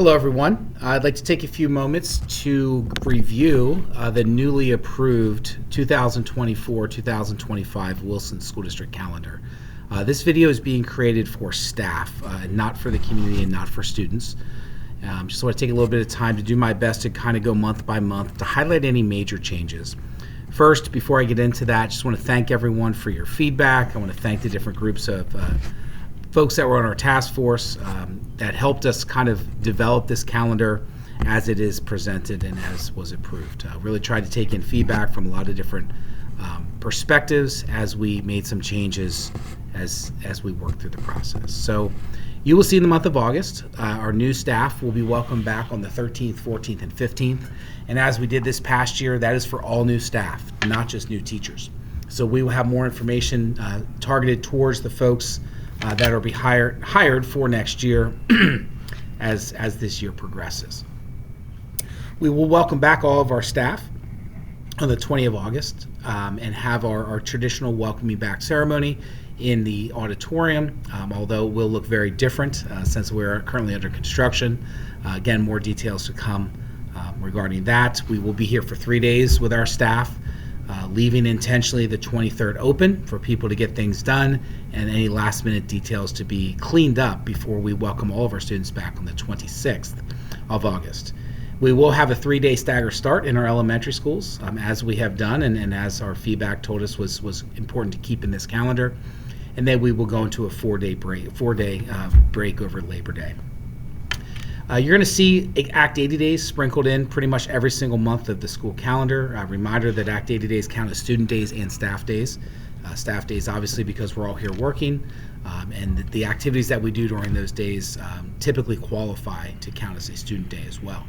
Hello, everyone. I'd like to take a few moments to review the newly approved 2024-2025 Wilson School District calendar. This video is being created for staff, not for the community and not for students. Just want to take a little bit of time to do my best to kind of go month by month to highlight any major changes. First, before I get into that, I just want to thank everyone for your feedback. I want to thank the different groups of folks that were on our task force that helped us kind of develop this calendar as it is presented and as was approved. Really tried to take in feedback from a lot of different perspectives as we made some changes as we worked through the process. So you will see in the month of August, our new staff will be welcomed back on the 13th, 14th, and 15th. And as we did this past year, that is for all new staff, not just new teachers. So we will have more information targeted towards the folks that will be hired for next year as this year progresses. We will welcome back all of our staff on the 20th of August and have our traditional welcoming back ceremony in the auditorium, although it will look very different since we're currently under construction. Again, more details to come regarding that. We will be here for 3 days with our staff, leaving intentionally the 23rd open for people to get things done and any last minute details to be cleaned up before we welcome all of our students back on the 26th of August. We will have a 3-day stagger start in our elementary schools, as we have done and as our feedback told us was important to keep in this calendar. And then we will go into a 4-day break over Labor Day. You're going to see Act 80 days sprinkled in pretty much every single month of the school calendar. A reminder that Act 80 days count as student days and staff days. Staff days obviously because we're all here working, and the activities that we do during those days typically qualify to count as a student day as well.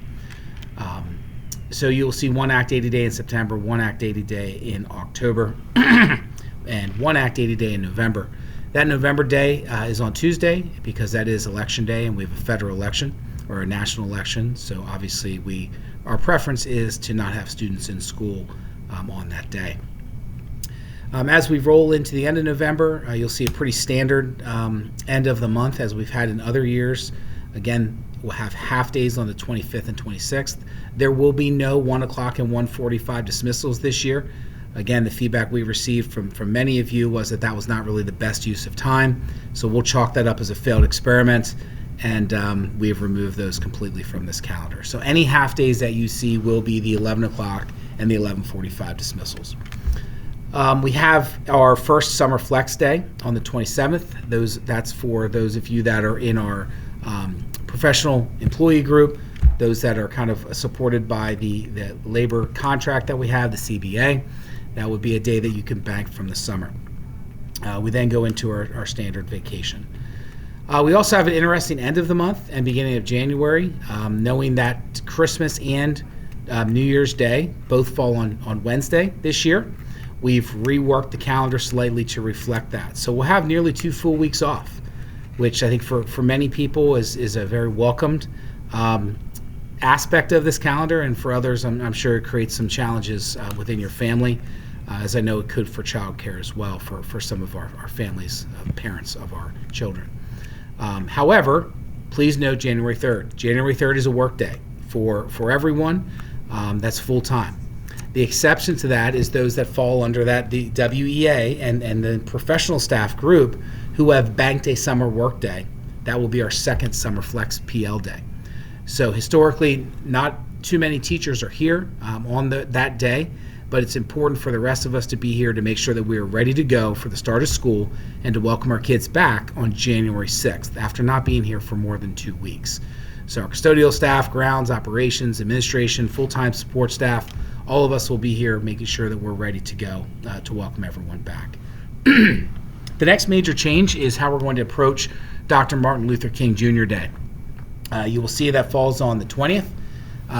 So you'll see one Act 80 day in September, one Act 80 day in October, and one Act 80 day in November. That November day is on Tuesday because that is election day and we have a federal election or a national election. So obviously our preference is to not have students in school on that day. As we roll into the end of November, you'll see a pretty standard end of the month as we've had in other years. Again, we'll have half days on the 25th and 26th. There will be no 1 o'clock and 1:45 dismissals this year. Again, the feedback we received from many of you was that was not really the best use of time. So we'll chalk that up as a failed experiment, and we have removed those completely from this calendar. So any half days that you see will be the 11 o'clock and the 11:45 dismissals. We have our first summer flex day on the 27th. That's for those of you that are in our professional employee group, those that are kind of supported by the labor contract that we have, the CBA. That would be a day that you can bank from the summer. We then go into our standard vacation. We also have an interesting end of the month and beginning of January, knowing that Christmas and New Year's Day both fall on Wednesday this year. We've reworked the calendar slightly to reflect that. So we'll have nearly 2 full weeks off, which I think for many people is a very welcomed aspect of this calendar, and for others I'm sure it creates some challenges within your family, as I know it could for childcare as well for some of our families, parents of our children. However, please note January 3rd. January 3rd is a work day for everyone. That's full time. The exception to that is those that fall under the WEA and the professional staff group who have banked a summer work day. That will be our second summer flex PL day. So historically, not too many teachers are here on that day, but it's important for the rest of us to be here to make sure that we are ready to go for the start of school and to welcome our kids back on January 6th after not being here for more than 2 weeks. So our custodial staff, grounds, operations, administration, full-time support staff, all of us will be here making sure that we're ready to go to welcome everyone back. The next major change is how we're going to approach Dr. Martin Luther King Jr. Day. You will see that falls on the 20th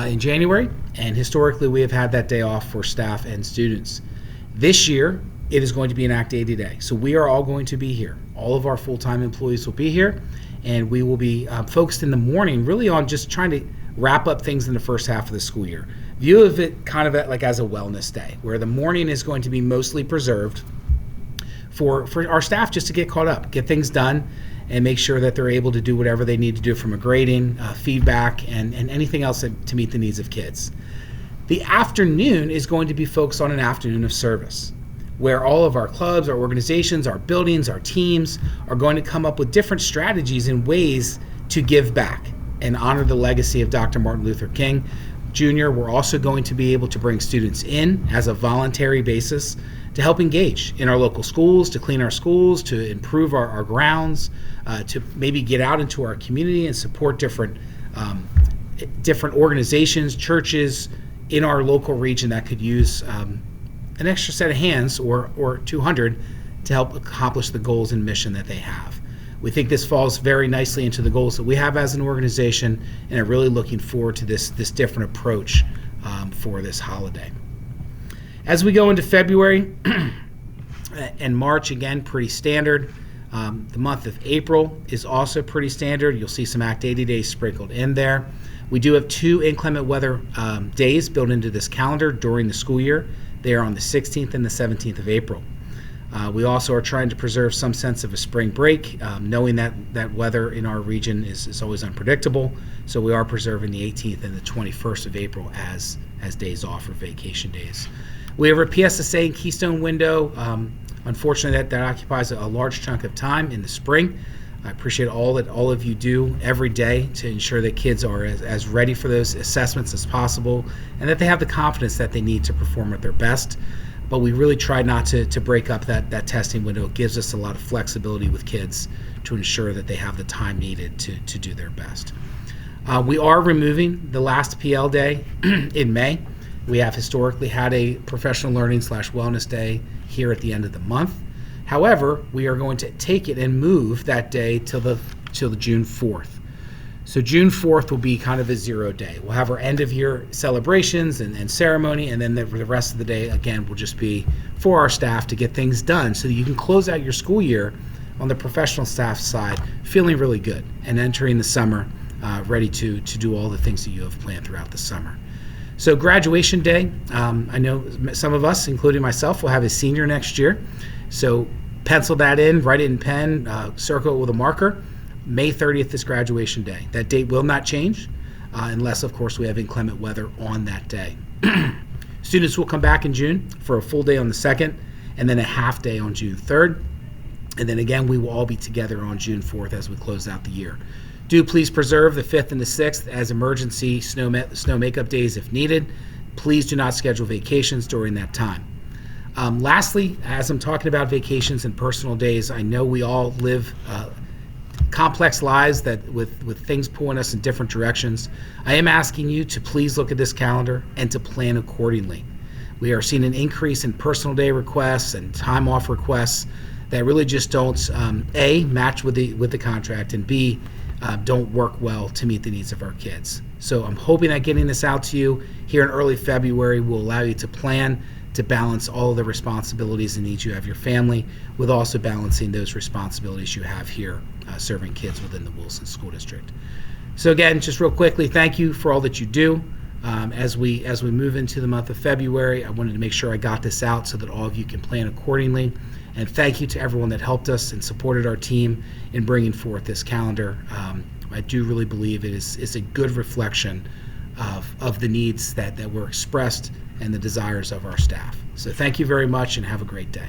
in January, and historically we have had that day off for staff and students. This year, it is going to be an Act 80 day, so we are all going to be here. All of our full-time employees will be here, and we will be focused in the morning really on just trying to wrap up things in the first half of the school year. View of it kind of like as a wellness day, where the morning is going to be mostly preserved for our staff just to get caught up, get things done, and make sure that they're able to do whatever they need to do from a grading, feedback, and anything else to meet the needs of kids. The afternoon is going to be focused on an afternoon of service, where all of our clubs, our organizations, our buildings, our teams are going to come up with different strategies and ways to give back and honor the legacy of Dr. Martin Luther King Jr. We're also going to be able to bring students in as a voluntary basis to help engage in our local schools, to clean our schools, to improve our grounds, to maybe get out into our community and support different organizations, churches in our local region that could use an extra set of hands or 200 to help accomplish the goals and mission that they have. We think this falls very nicely into the goals that we have as an organization, and are really looking forward to this different approach for this holiday. As we go into February and March, again, pretty standard. The month of April is also pretty standard. You'll see some Act 80 days sprinkled in there. We do have 2 inclement weather days built into this calendar during the school year. They are on the 16th and the 17th of April. We also are trying to preserve some sense of a spring break, knowing that weather in our region is always unpredictable. So we are preserving the 18th and the 21st of April as days off or vacation days. We have our PSSA and Keystone window. Unfortunately, that occupies a large chunk of time in the spring. I appreciate all that all of you do every day to ensure that kids are as ready for those assessments as possible, and that they have the confidence that they need to perform at their best. But we really try not to break up that testing window. It gives us a lot of flexibility with kids to ensure that they have the time needed to do their best. We are removing the last PL day in May. We have historically had a professional learning / wellness day here at the end of the month. However, we are going to take it and move that day till the June 4th. So June 4th will be kind of a 0 day. We'll have our end of year celebrations and ceremony, and then the rest of the day, again, will just be for our staff to get things done so that you can close out your school year on the professional staff side feeling really good and entering the summer ready to do all the things that you have planned throughout the summer. So graduation day, I know some of us, including myself, will have a senior next year. So pencil that in, write it in pen, circle it with a marker. May 30th is graduation day. That date will not change unless, of course, we have inclement weather on that day. Students will come back in June for a full day on the 2nd and then a half day on June 3rd. And then again, we will all be together on June 4th as we close out the year. Do please preserve the 5th and the 6th as emergency snow makeup days if needed. Please do not schedule vacations during that time. Lastly, as I'm talking about vacations and personal days, I know we all live complex lives that with things pulling us in different directions. I am asking you to please look at this calendar and to plan accordingly. We are seeing an increase in personal day requests and time off requests that really just don't A, match with the contract, and B, don't work well to meet the needs of our kids. So I'm hoping that getting this out to you here in early February will allow you to plan to balance all of the responsibilities and needs you have your family with also balancing those responsibilities you have here serving kids within the Wilson School District. So again, just real quickly, thank you for all that you do. As we move into the month of February, I wanted to make sure I got this out so that all of you can plan accordingly. And thank you to everyone that helped us and supported our team in bringing forth this calendar. I do really believe it is a good reflection of the needs that were expressed and the desires of our staff. So thank you very much and have a great day.